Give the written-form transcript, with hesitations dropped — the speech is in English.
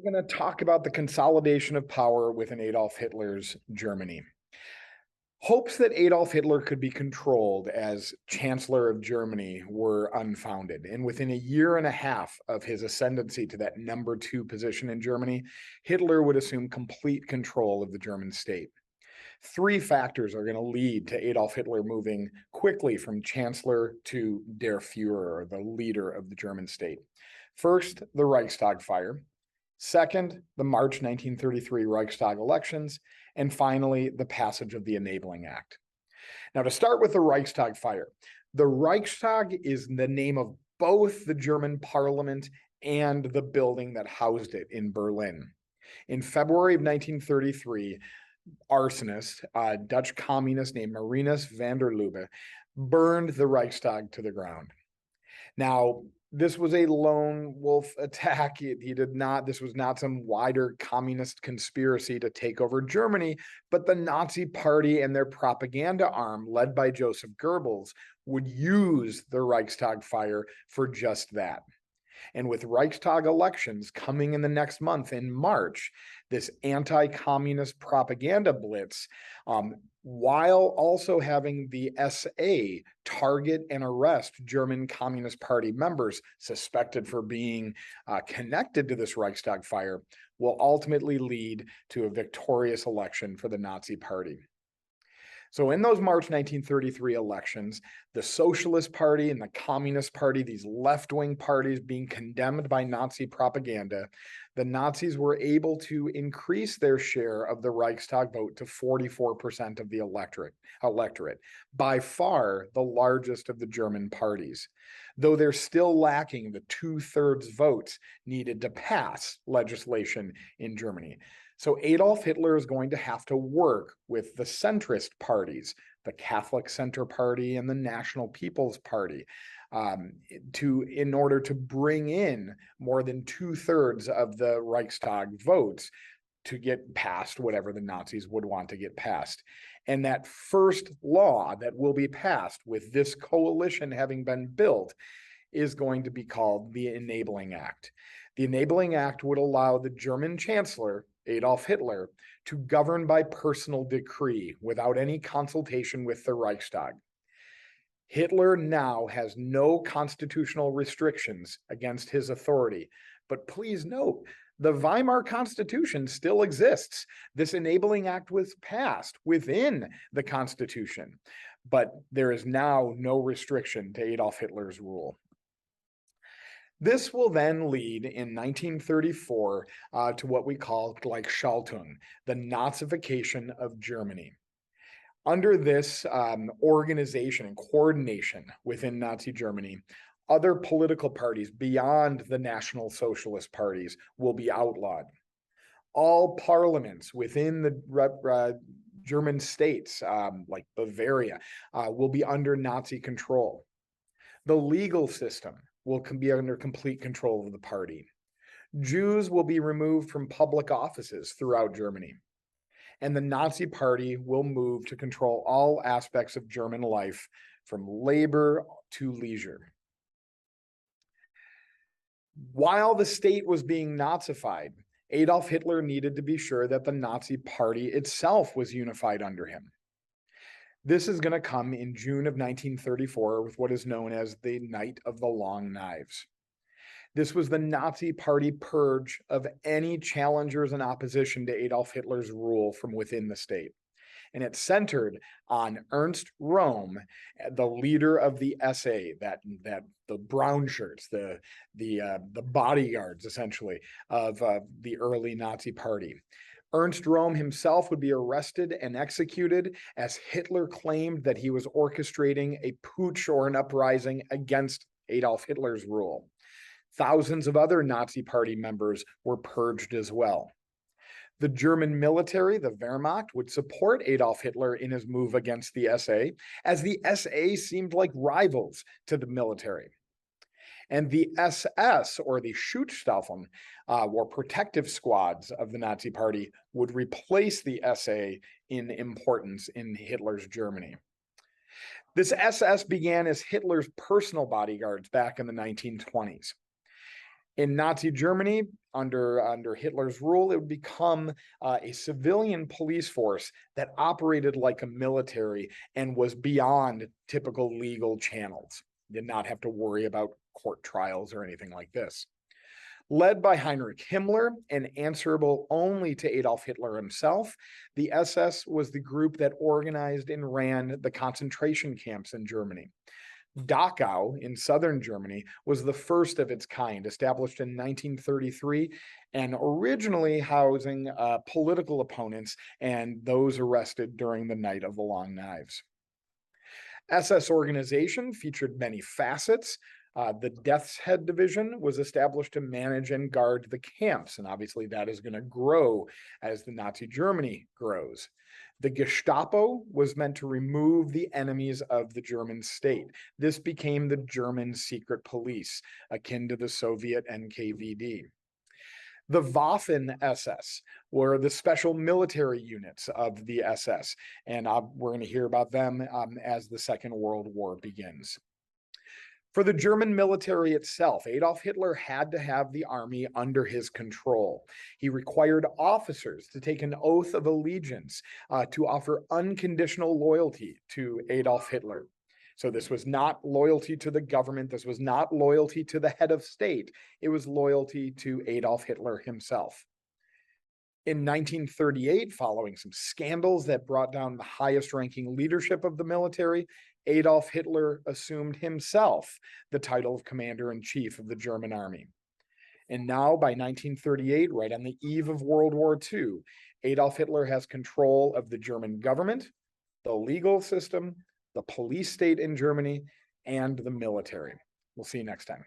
We're going to talk about the consolidation of power within Adolf Hitler's Germany. Hopes that Adolf Hitler could be controlled as Chancellor of Germany were unfounded. And within a year and a half of his ascendancy to that number 2 position in Germany, Hitler would assume complete control of the German state. 3 factors are going to lead to Adolf Hitler moving quickly from Chancellor to Der Führer, or the leader of the German state. First, the Reichstag fire. Second, the March 1933 Reichstag elections. And finally, the passage of the Enabling Act. Now, to start with the Reichstag fire, the Reichstag is the name of both the German parliament and the building that housed it in Berlin. In February of 1933, arsonist, a Dutch communist named Marinus van der Lubbe, burned the Reichstag to the ground. Now, this was a lone wolf attack. This was not some wider communist conspiracy to take over Germany, but the Nazi Party and their propaganda arm, led by Joseph Goebbels, would use the Reichstag fire for just that. And with Reichstag elections coming in the next month in March, this anti-communist propaganda blitz, while also having the SA target and arrest German Communist Party members suspected for being connected to this Reichstag fire, will ultimately lead to a victorious election for the Nazi Party. So in those March 1933 elections, the Socialist Party and the Communist Party, these left-wing parties being condemned by Nazi propaganda, the Nazis were able to increase their share of the Reichstag vote to 44% of the electorate, by far the largest of the German parties, though they're still lacking the 2/3 votes needed to pass legislation in Germany. So Adolf Hitler is going to have to work with the centrist parties, the Catholic Center Party and the National People's Party, in order to bring in more than 2/3 of the Reichstag votes to get past whatever the Nazis would want to get past. And that first law that will be passed with this coalition having been built is going to be called the Enabling Act. The Enabling Act would allow the German Chancellor, Adolf Hitler, to govern by personal decree without any consultation with the Reichstag. Hitler now has no constitutional restrictions against his authority, but please note, the Weimar Constitution still exists. This Enabling Act was passed within the Constitution, but there is now no restriction to Adolf Hitler's rule. This will then lead in 1934 to what we call Gleichschaltung, the Nazification of Germany. Under this organization and coordination within Nazi Germany, other political parties beyond the National Socialist parties will be outlawed. All parliaments within the German states, like Bavaria, will be under Nazi control. The legal system will be under complete control of the party. Jews will be removed from public offices throughout Germany. And the Nazi Party will move to control all aspects of German life, from labor to leisure. While the state was being Nazified, Adolf Hitler needed to be sure that the Nazi Party itself was unified under him. This is going to come in June of 1934 with what is known as the Night of the Long Knives. This was the Nazi Party purge of any challengers and opposition to Adolf Hitler's rule from within the state. And it centered on Ernst Röhm, the leader of the SA, the brown shirts, the bodyguards, essentially, of the early Nazi Party. Ernst Röhm himself would be arrested and executed as Hitler claimed that he was orchestrating a putsch or an uprising against Adolf Hitler's rule. Thousands of other Nazi Party members were purged as well. The German military, the Wehrmacht, would support Adolf Hitler in his move against the SA, as the SA seemed like rivals to the military. And the SS, or the Schutzstaffeln, or protective squads of the Nazi Party, would replace the SA in importance in Hitler's Germany. This SS began as Hitler's personal bodyguards back in the 1920s. In Nazi Germany, under Hitler's rule, it would become a civilian police force that operated like a military and was beyond typical legal channels. Did not have to worry about court trials or anything like this. Led by Heinrich Himmler and answerable only to Adolf Hitler himself, the SS was the group that organized and ran the concentration camps in Germany. Dachau in southern Germany was the first of its kind, established in 1933 and originally housing political opponents and those arrested during the Night of the Long Knives. SS organization featured many facets. The Death's Head Division was established to manage and guard the camps, and obviously that is going to grow as the Nazi Germany grows. The Gestapo was meant to remove the enemies of the German state. This became the German secret police, akin to the Soviet NKVD. The Waffen-SS were the special military units of the SS, and we're going to hear about them as the Second World War begins. For the German military itself, Adolf Hitler had to have the army under his control. He required officers to take an oath of allegiance to offer unconditional loyalty to Adolf Hitler. So this was not loyalty to the government. This was not loyalty to the head of state. It was loyalty to Adolf Hitler himself. In 1938, following some scandals that brought down the highest ranking leadership of the military, Adolf Hitler assumed himself the title of commander-in-chief of the German army. And now, by 1938, right on the eve of World War II, Adolf Hitler has control of the German government, the legal system, the police state in Germany, and the military. We'll see you next time.